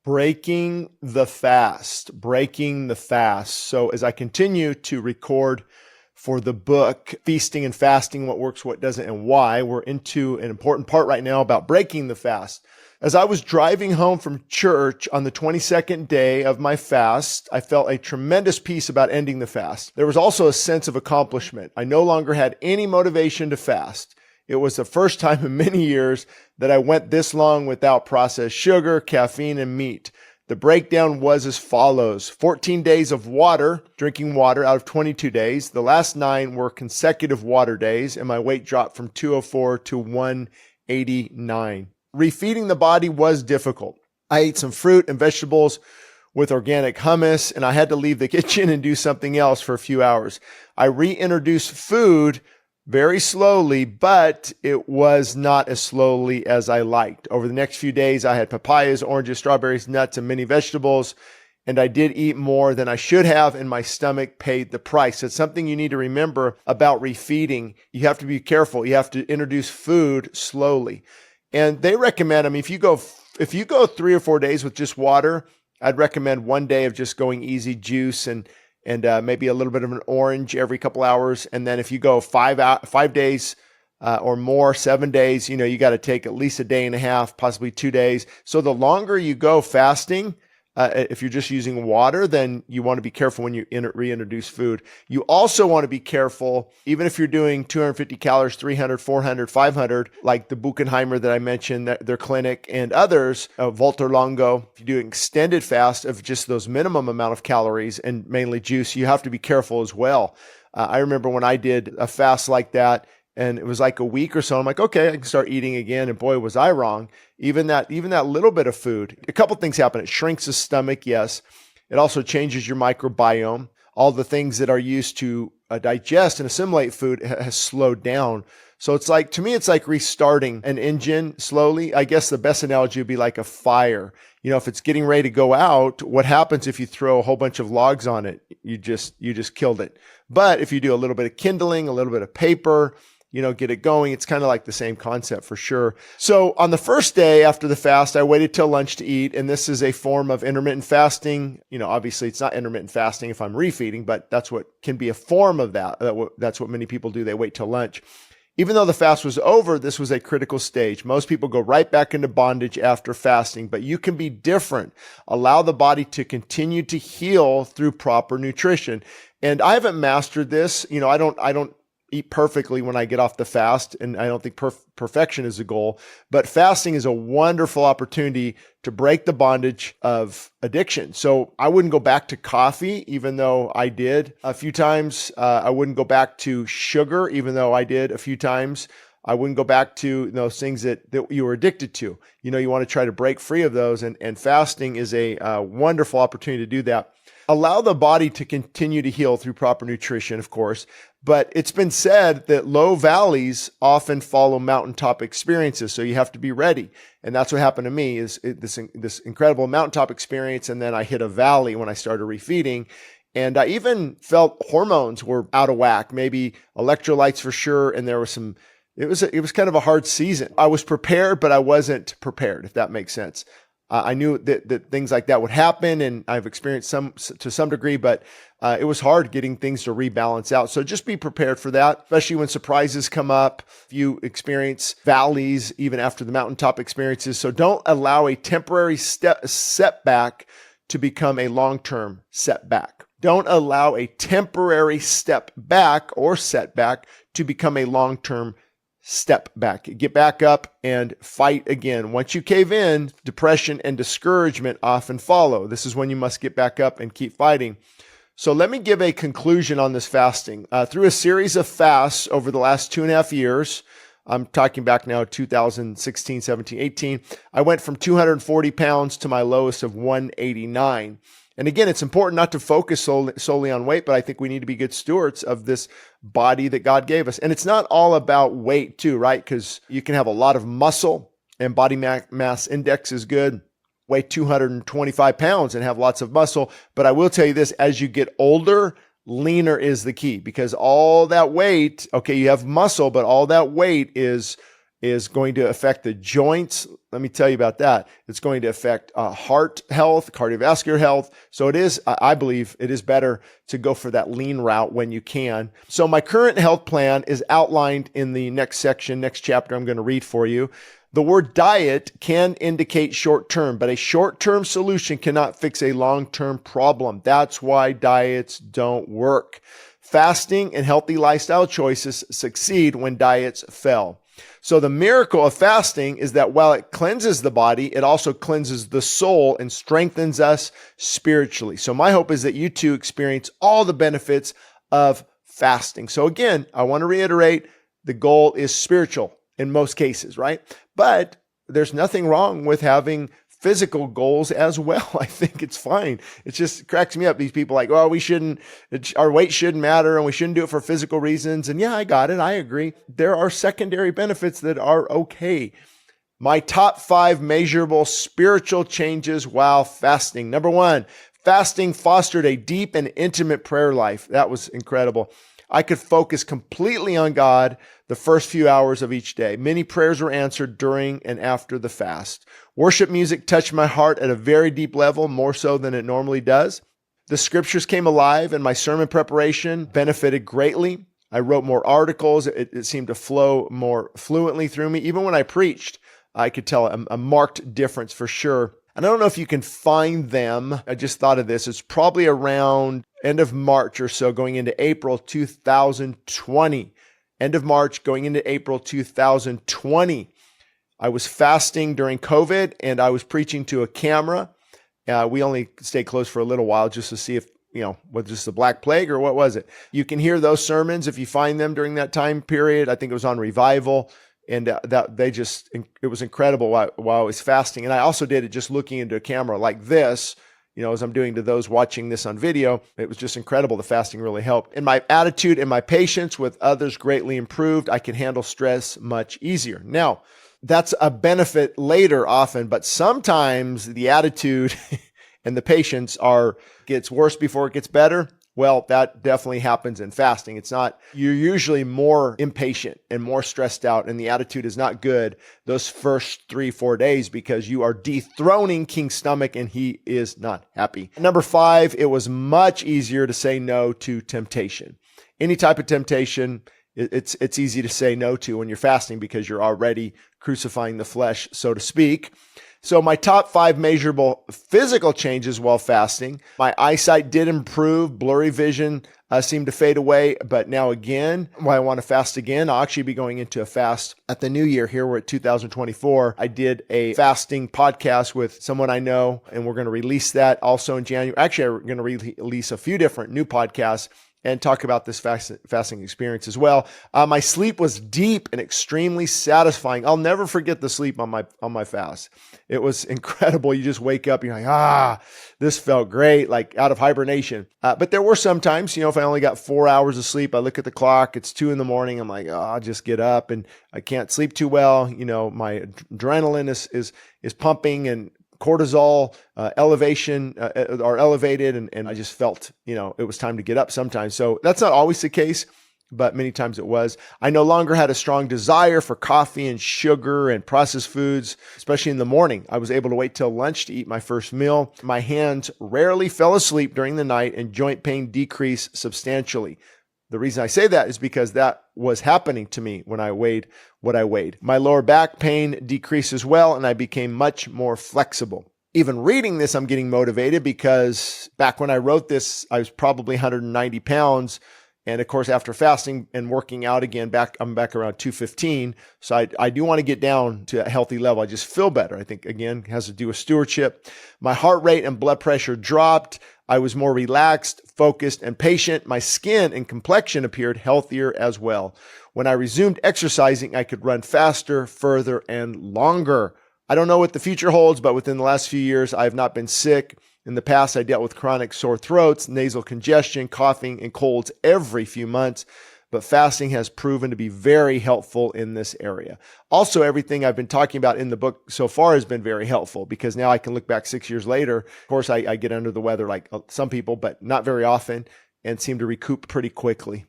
breaking the fast. So as I continue to record for the book, Feasting and Fasting, What Works, What Doesn't, and Why, we're into an important part right now about breaking the fast. As I was driving home from church on the 22nd day of my fast, I felt a tremendous peace about ending the fast. There was also a sense of accomplishment. I no longer had any motivation to fast. It was the first time in many years that I went this long without processed sugar, caffeine, and meat. The breakdown was as follows: 14 days of drinking water out of 22 days. The last 9 were consecutive water days, and my weight dropped from 204 to 189. Refeeding the body was difficult. I ate some fruit and vegetables with organic hummus, and I had to leave the kitchen and do something else for a few hours. I reintroduced food very slowly, but it was not as slowly as I liked. Over the next few days, I had papayas, oranges, strawberries, nuts, and many vegetables, and I did eat more than I should have, and my stomach paid the price. It's something you need to remember about refeeding. You have to be careful. You have to introduce food slowly. And they recommend, if you go 3 or 4 days with just water, I'd recommend 1 day of just going easy, juice and maybe a little bit of an orange every couple hours. And then if you go 5 days or more, 7 days, you got to take at least a day and a half, possibly 2 days. So the longer you go fasting, if you're just using water, then you want to be careful when you reintroduce food. You also want to be careful, even if you're doing 250 calories, 300, 400, 500, like the Buchenheimer that I mentioned, their clinic, and others, Volter Longo. If you do an extended fast of just those minimum amount of calories and mainly juice, you have to be careful as well. I remember when I did a fast like that, and it was like a week or so, I'm like, okay, I can start eating again. And boy, was I wrong. Even that little bit of food, a couple things happen. It shrinks the stomach, yes. It also changes your microbiome. All the things that are used to digest and assimilate food has slowed down. So to me, it's like restarting an engine slowly. I guess the best analogy would be like a fire. If it's getting ready to go out, what happens if you throw a whole bunch of logs on it? You just killed it. But if you do a little bit of kindling, a little bit of paper, get it going. It's kind of like the same concept for sure. So on the first day after the fast, I waited till lunch to eat. And this is a form of intermittent fasting. Obviously it's not intermittent fasting if I'm refeeding, but that's what can be a form of that. That's what many people do. They wait till lunch. Even though the fast was over, this was a critical stage. Most people go right back into bondage after fasting, but you can be different. Allow the body to continue to heal through proper nutrition. And I haven't mastered this. I don't eat perfectly when I get off the fast, and I don't think perfection is the goal, but fasting is a wonderful opportunity to break the bondage of addiction. So I wouldn't go back to coffee, even though I did a few times. I wouldn't go back to sugar, even though I did a few times. I wouldn't go back to those things that you were addicted to. You want to try to break free of those, and fasting is a wonderful opportunity to do that. Allow the body to continue to heal through proper nutrition, of course, but it's been said that low valleys often follow mountaintop experiences, so you have to be ready. And that's what happened to me, is this incredible mountaintop experience, and then I hit a valley when I started refeeding, and I even felt hormones were out of whack, maybe electrolytes for sure, and there was some. It was kind of a hard season. I was prepared, but I wasn't prepared, if that makes sense. I knew that things like that would happen, and I've experienced to some degree, but it was hard getting things to rebalance out. So just be prepared for that, especially when surprises come up. If you experience valleys, even after the mountaintop experiences. So don't allow a temporary setback to become a long-term setback. Don't allow a temporary step back or setback to become a long-term step back. Get back up and fight again. Once you cave in, depression and discouragement often follow. This is when you must get back up and keep fighting. So let me give a conclusion on this fasting. Through a series of fasts over the last 2.5 years, I'm talking back now 2016, 17, 18, I went from 240 pounds to my lowest of 189. And again, it's important not to focus solely on weight, but I think we need to be good stewards of this body that God gave us. And it's not all about weight too, right? Because you can have a lot of muscle and body mass index is good. Weigh 225 pounds and have lots of muscle. But I will tell you this, as you get older, leaner is the key, because all that weight, okay, you have muscle, but all that weight is is going to affect the joints. Let me tell you about that. It's going to affect heart health, cardiovascular health. So it is, I believe it is better to go for that lean route when you can. So my current health plan is outlined in the next section, next chapter I'm going to read for you. The word diet can indicate short-term, but a short-term solution cannot fix a long-term problem. That's why diets don't work. Fasting and healthy lifestyle choices succeed when diets fail. So the miracle of fasting is that while it cleanses the body, it also cleanses the soul and strengthens us spiritually. So my hope is that you too experience all the benefits of fasting. So again, I want to reiterate, the goal is spiritual in most cases, right? But there's nothing wrong with having physical goals as well. I think it's fine. It just cracks me up. These people like, oh, our weight shouldn't matter and we shouldn't do it for physical reasons. And yeah, I got it. I agree. There are secondary benefits that are okay. My top 5 measurable spiritual changes while fasting. Number 1, fasting fostered a deep and intimate prayer life. That was incredible. I could focus completely on God the first few hours of each day. Many prayers were answered during and after the fast. Worship music touched my heart at a very deep level, more so than it normally does. The scriptures came alive and my sermon preparation benefited greatly. I wrote more articles. It seemed to flow more fluently through me. Even when I preached, I could tell a marked difference for sure. And I don't know if you can find them. I just thought of this. It's probably around end of March or so, going into April 2020. End of March, going into April 2020. I was fasting during COVID and I was preaching to a camera. We only stayed closed for a little while just to see if, was this the Black Plague or what was it? You can hear those sermons if you find them during that time period. I think it was on Revival. And it was incredible while I was fasting. And I also did it just looking into a camera like this, as I'm doing to those watching this on video. It was just incredible. The fasting really helped. And my attitude and my patience with others greatly improved. I can handle stress much easier. Now, that's a benefit later often, but sometimes the attitude and the patience gets worse before it gets better. Well, that definitely happens in fasting. You're usually more impatient and more stressed out, and the attitude is not good those first 3-4 days because you are dethroning King's stomach and he is not happy. Number 5, it was much easier to say no to temptation. Any type of temptation, it's easy to say no to when you're fasting because you're already crucifying the flesh, so to speak. So my top 5 measurable physical changes while fasting. My eyesight did improve. Blurry vision seemed to fade away. But now again, when I want to fast again, I'll actually be going into a fast at the new year. Here we're at 2024. I did a fasting podcast with someone I know, and we're going to release that also in January. Actually, we're going to release a few different new podcasts and talk about this fasting experience as well. My sleep was deep and extremely satisfying. I'll never forget the sleep on my fast. It was incredible. You just wake up, you're like, this felt great, like out of hibernation. But there were some times, if I only got 4 hours of sleep, I look at the clock, it's 2 a.m. I'm like, I'll just get up and I can't sleep too well. My adrenaline is pumping and cortisol elevation are elevated. And I just felt, it was time to get up sometimes. So that's not always the case, but many times it was. I no longer had a strong desire for coffee and sugar and processed foods, especially in the morning. I was able to wait till lunch to eat my first meal. My hands rarely fell asleep during the night and joint pain decreased substantially. The reason I say that is because that was happening to me when I weighed what I weighed. My lower back pain decreased as well, and I became much more flexible. Even reading this, I'm getting motivated because back when I wrote this, I was probably 190 pounds. And of course, after fasting and working out again, I'm back around 215. So I do want to get down to a healthy level. I just feel better. I think, again, it has to do with stewardship. My heart rate and blood pressure dropped. I was more relaxed, focused, and patient. My skin and complexion appeared healthier as well. When I resumed exercising, I could run faster, further, and longer. I don't know what the future holds, but within the last few years, I have not been sick. In the past, I dealt with chronic sore throats, nasal congestion, coughing, and colds every few months, but fasting has proven to be very helpful in this area. Also, everything I've been talking about in the book so far has been very helpful because now I can look back 6 years later. Of course, I get under the weather like some people, but not very often, and seem to recoup pretty quickly.